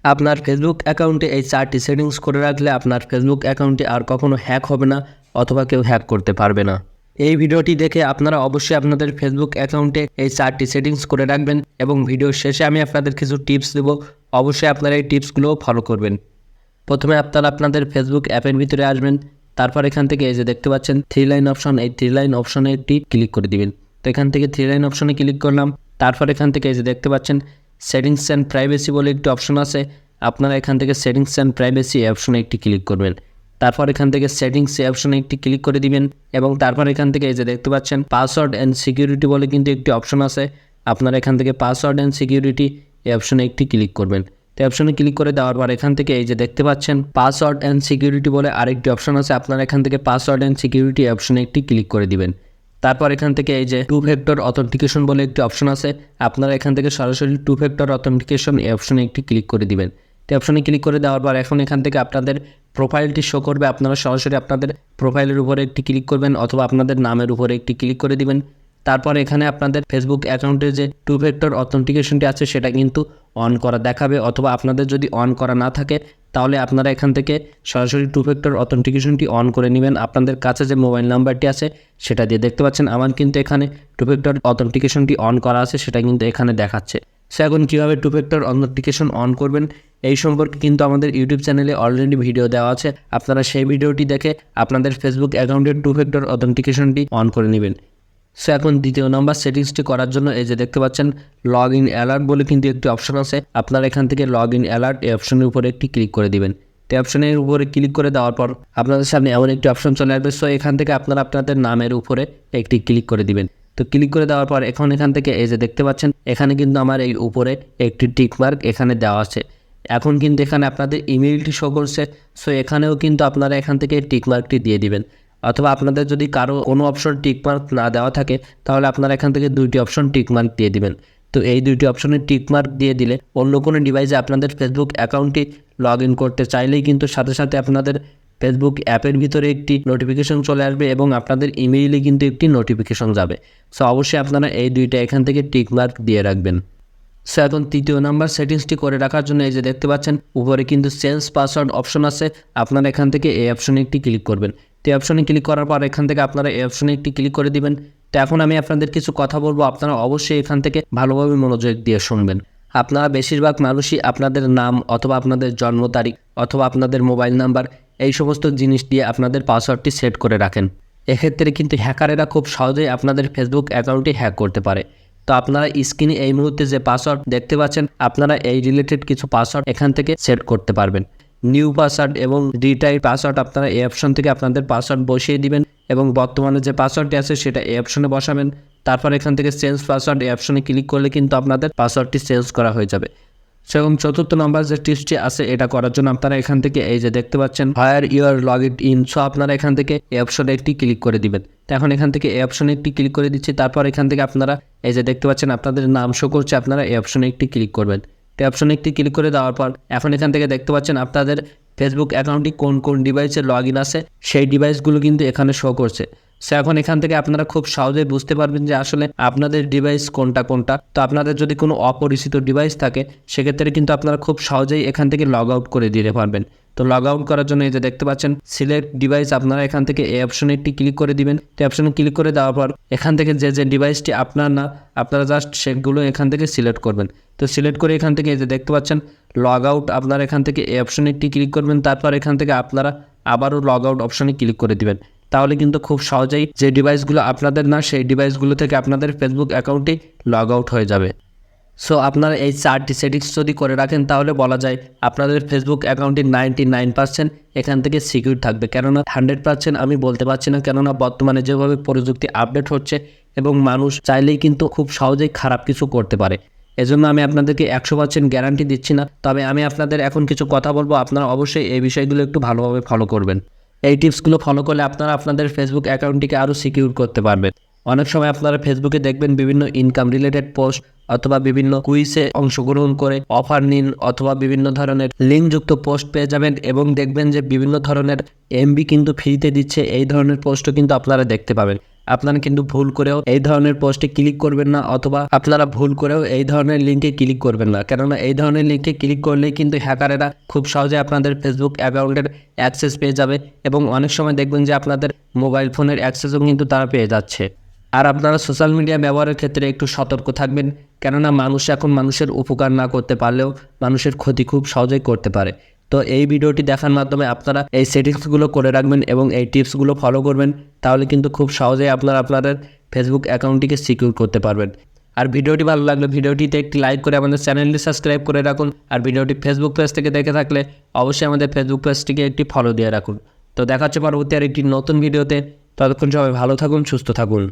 আপনার ফেসবুক অ্যাকাউন্টে এই 4টি সেটিংস করে রাখলে আপনার ফেসবুক অ্যাকাউন্টটি আর কখনো হ্যাক হবে না অথবা কেউ হ্যাক করতে পারবে না। এই ভিডিওটি দেখে আপনারা অবশ্যই আপনাদের ফেসবুক অ্যাকাউন্টে এই 4টি সেটিংস করে রাখবেন এবং ভিডিওর শেষে আমি আপনাদের কিছু টিপস দেব। অবশ্যই আপনারা এই টিপসগুলোও ফলো করবেন। প্রথমে আপনারা আপনাদের ফেসবুক অ্যাপের ভিতরে আসবেন। তারপর এখান থেকে এই যে দেখতে পাচ্ছেন 3 লাইন অপশন, এই 3 লাইন অপশনে একটি ক্লিক করে দিবেন। তো এখান থেকে 3 লাইন অপশনে ক্লিক করলাম। তারপর এখান থেকে এই যে দেখতে পাচ্ছেন সেটিংস অ্যান্ড প্রাইভেসি বলে একটি অপশন আছে। আপনারা এখান থেকে সেটিংস অ্যান্ড প্রাইভেসি অপশনে একটি ক্লিক করবেন। তারপর এখান থেকে সেটিংস অপশনে একটি ক্লিক করে দিবেন এবং তারপর এখান থেকে এই যে দেখতে পাচ্ছেন পাসওয়ার্ড অ্যান্ড সিকিউরিটি বলে কিন্তু একটি অপশন আছে। আপনারা এখান থেকে পাসওয়ার্ড অ্যান্ড সিকিউরিটি এই অপশনে একটি ক্লিক করবেন। তো অপশনে ক্লিক করে দেওয়ার পর এখান থেকে এই যে দেখতে পাচ্ছেন পাসওয়ার্ড অ্যান্ড সিকিউরিটি বলে আরেকটি অপশন আছে। আপনারা এখান থেকে পাসওয়ার্ড অ্যান্ড সিকিউরিটি অপশনে একটি ক্লিক করে দিবেন। তারপর এখান থেকে এই যে 2 ফ্যাক্টর অথেন্টিকেশন বলে একটি অপশন আছে। আপনারা এখান থেকে সরাসরি 2 ফ্যাক্টর অথেন্টিকেশন এই অপশনে একটি ক্লিক করে দিবেন। তো অপশনে ক্লিক করে দেওয়ার পর এখন এখান থেকে আপনাদের প্রোফাইলটি শো করবে। আপনারা সরাসরি আপনাদের প্রোফাইলের উপরে একটি ক্লিক করবেন অথবা আপনাদের নামের উপরে একটি ক্লিক করে দিবেন। তারপর এখানে আপনাদের ফেসবুক অ্যাকাউন্টে যে 2 ফ্যাক্টর অথেন্টিকেশনটি আছে সেটা কিন্তু অন করা দেখাবে, অথবা আপনাদের যদি অন করা না থাকে তাহলে আপনারা এখান থেকে সরাসরি 2 ফ্যাক্টর অথেন্টিকেশনটি অন করে নেবেন। আপনাদের কাছে যে মোবাইল নাম্বারটি আছে সেটা দিয়ে দেখতে পাচ্ছেন আমার কিন্তু এখানে 2 ফ্যাক্টর অথেন্টিকেশনটি অন করা আছে, সেটা কিন্তু এখানে দেখাচ্ছে। সো এখন কীভাবে 2 ফ্যাক্টর অথেন্টিকেশন অন করবেন এই সম্পর্কে কিন্তু আমাদের ইউটিউব চ্যানেলে অলরেডি ভিডিও দেওয়া আছে। আপনারা সেই ভিডিওটি দেখে আপনাদের ফেসবুক অ্যাকাউন্টের 2 ফ্যাক্টর অথেন্টিকেশনটি অন করে নেবেন। সো এখন দ্বিতীয় নাম্বার সেটিংসটি করার জন্য এই যে দেখতে পাচ্ছেন লগ ইন অ্যালার্ট বলে কিন্তু একটি অপশন আছে। আপনারা এখান থেকে লগ ইন অ্যালার্ট এই অপশনের উপরে একটি ক্লিক করে দিবেন। তো অপশনের উপরে ক্লিক করে দেওয়ার পর আপনাদের সামনে এমন একটি অপশন চলে আসবে। সো এখান থেকে আপনারা আপনাদের নামের উপরে একটি ক্লিক করে দিবেন। তো ক্লিক করে দেওয়ার পর এখন এখান থেকে এই যে দেখতে পাচ্ছেন এখানে কিন্তু আমার এই উপরে একটি টিকমার্ক এখানে দেওয়া আছে। এখন কিন্তু এখানে আপনাদের ইমেইলটি শো করছে। সো এখানেও কিন্তু আপনারা এখান থেকে টিকমার্কটি দিয়ে দিবেন, অথবা আপনাদের যদি কারো কোনো অপশন টিকমার্ক না দেওয়া থাকে তাহলে আপনারা এখান থেকে 2টি অপশন টিকমার্ক দিয়ে দিবেন। তো এই 2টি অপশনে টিকমার্ক দিয়ে দিলে অন্য কোনো ডিভাইসে আপনাদের ফেসবুক অ্যাকাউন্টটি লগ ইন করতে চাইলেই কিন্তু সাথে সাথে আপনাদের ফেসবুক অ্যাপের ভিতরে একটি নোটিফিকেশন চলে আসবে এবং আপনাদের ইমেইলে কিন্তু একটি নোটিফিকেশন যাবে। সো অবশ্যই আপনারা এই 2টা এখান থেকে টিকমার্ক দিয়ে রাখবেন। সো এখন তৃতীয় নাম্বার সেটিংসটি করে রাখার জন্য এই যে দেখতে পাচ্ছেন উপরে কিন্তু চেঞ্জ পাসওয়ার্ড অপশন আছে। আপনারা এখান থেকে এই অপশনে একটি ক্লিক করবেন। তো এই অপশনে ক্লিক করার পর এখান থেকে আপনারা এই অপশনে একটি ক্লিক করে দিবেন। তো এখন আমি আপনাদের কিছু কথা বলবো, আপনারা অবশ্যই এখান থেকে ভালোভাবে মনোযোগ দিয়ে শুনবেন। আপনারা বেশিরভাগ মানুষই আপনাদের নাম অথবা আপনাদের জন্ম তারিখ অথবা আপনাদের মোবাইল নাম্বার এই সমস্ত জিনিস দিয়ে আপনাদের পাসওয়ার্ডটি সেট করে রাখেন। এক্ষেত্রে কিন্তু হ্যাকারেরা খুব সহজেই আপনাদের ফেসবুক অ্যাকাউন্টটি হ্যাক করতে পারে। তো আপনারা স্ক্রিনে এই মুহূর্তে যে পাসওয়ার্ড দেখতে পাচ্ছেন আপনারা এই রিলেটেড কিছু পাসওয়ার্ড এখান থেকে সেট করতে পারবেন। নিউ পাসওয়ার্ড এবং রিটাইপ পাসওয়ার্ড আপনারা এই অপশন থেকে আপনাদের পাসওয়ার্ড বসিয়ে দিবেন এবং বর্তমানে যে পাসওয়ার্ডটি আছে সেটা এই অপশনে বসাবেন। তারপর এখান থেকে চেঞ্জ পাসওয়ার্ড এই অপশনে ক্লিক করলে কিন্তু আপনাদের পাসওয়ার্ডটি চেঞ্জ করা হয়ে যাবে। সেরকম চতুর্থ নাম্বার যে টিপসটি আছে এটা করার জন্য আপনারা এখান থেকে এই যে দেখতে পাচ্ছেন where your log in, so আপনারা এখান থেকে এই অপশনে একটি ক্লিক করে দিবেন। তো এখন এখান থেকে এই অপশনে একটি ক্লিক করে দিচ্ছি। তারপর এখান থেকে আপনারা এই যে দেখতে পাচ্ছেন আপনাদের নাম শো করছে, আপনারা এই অপশনে একটি ক্লিক করবেন। তো অপশনে একটি ক্লিক করে দেওয়ার পর এখন এখান থেকে দেখতে পাচ্ছেন আপনাদের ফেসবুক অ্যাকাউন্টটি কোন কোন ডিভাইসে লগ ইন আছে সেই ডিভাইসগুলো কিন্তু এখানে শো করছে। সো এখন এখান থেকে আপনারা খুব সহজেই বুঝতে পারবেন যে আসলে আপনাদের ডিভাইস কোনটা কোনটা। তো আপনাদের যদি কোনো অপরিচিত ডিভাইস থাকে সেক্ষেত্রে কিন্তু আপনারা খুব সহজেই এখান থেকে লগ আউট করে দিতে পারবেন। তো লগ আউট করার জন্য এই যে দেখতে পাচ্ছেন সিলেক্ট ডিভাইস, আপনারা এখান থেকে এই অপশনে একটি ক্লিক করে দিবেন। তো অপশনে ক্লিক করে দেওয়ার পর এখান থেকে যে যে ডিভাইসটি আপনার না আপনারা জাস্ট সেগুলো এখান থেকে সিলেক্ট করবেন। তো সিলেক্ট করে এখান থেকে এই যে দেখতে পাচ্ছেন লগ আউট, আপনারা এখান থেকে এই অপশনে একটি ক্লিক করবেন। তারপর এখান থেকে আপনারা আবারও লগ আউট অপশনে ক্লিক করে দিবেন। তাহলে কিন্তু খুব সহজেই যে ডিভাইসগুলো আপনাদের না সেই ডিভাইসগুলো থেকে আপনাদের ফেসবুক অ্যাকাউন্টটি লগ আউট হয়ে যাবে। সো আপনারা এই 4টি সেটিংস যদি করে রাখেন তাহলে বলা যায় আপনাদের ফেসবুক অ্যাকাউন্টটি 99% এখান থেকে সিকিউর থাকবে। কেননা 100% আমি বলতে পারছি না, কেননা বর্তমানে যেভাবে প্রযুক্তি আপডেট হচ্ছে এবং মানুষ চাইলেই কিন্তু খুব সহজেই খারাপ কিছু করতে পারে। এজন্য আমি আপনাদেরকে 100% গ্যারান্টি দিচ্ছি না, তবে আমি আপনাদের এখন কিছু কথা বলবো, আপনারা অবশ্যই এই বিষয়গুলো একটু ভালোভাবে ফলো করবেন। এই টিপসগুলো ফলো করলে আপনারা আপনাদের ফেসবুক অ্যাকাউন্টটিকে আরও সিকিউর করতে পারবেন। অনেক সময় আপনারা ফেসবুকে দেখবেন বিভিন্ন ইনকাম রিলেটেড পোস্ট অথবা বিভিন্ন কুইজে অংশগ্রহণ করে অফার নিন অথবা বিভিন্ন ধরনের লিঙ্কযুক্ত পোস্ট পেয়ে যাবেন এবং দেখবেন যে বিভিন্ন ধরনের এমবি কিন্তু ফ্রিতে দিচ্ছে, এই ধরনের পোস্টও কিন্তু আপনারা দেখতে পাবেন। আপনারা কিন্তু ভুল করেও এই ধরনের পোস্টে ক্লিক করবেন না, অথবা আপনারা ভুল করেও এই ধরনের লিঙ্কে ক্লিক করবেন না। কেননা এই ধরনের লিঙ্কে ক্লিক করলেই কিন্তু হ্যাকারেরা খুব সহজে আপনাদের ফেসবুক অ্যাকাউন্টের অ্যাক্সেস পেয়ে যাবে, এবং অনেক সময় দেখবেন যে আপনাদের মোবাইল ফোনের অ্যাক্সেসও কিন্তু তারা পেয়ে যাচ্ছে। আর আপনারা সোশ্যাল মিডিয়া ব্যবহারের ক্ষেত্রে একটু সতর্ক থাকবেন, কেননা মানুষ এখন মানুষের উপকার না করতে পারলেও মানুষের ক্ষতি খুব সহজেই করতে পারে। তো এই ভিডিওটি দেখার মাধ্যমে আপনারা এই সেটিংসগুলো করে রাখবেন এবং এই টিপসগুলো ফলো করবেন, তাহলে কিন্তু খুব সহজেই আপনারা আপনাদের ফেসবুক অ্যাকাউন্টটিকে সিকিউর করতে পারবেন। আর ভিডিওটি ভালো লাগলে ভিডিওটিতে একটি লাইক করে আমাদের চ্যানেলটি সাবস্ক্রাইব করে রাখুন। আর ভিডিওটি ফেসবুক পেজ থেকে দেখে থাকলে অবশ্যই আমাদের ফেসবুক পেজটিকে একটি ফলো দিয়ে রাখুন। তো দেখা হচ্ছে পরবর্তী আর একটি নতুন ভিডিওতে। ততক্ষণ সবাই ভালো থাকুন, সুস্থ থাকুন।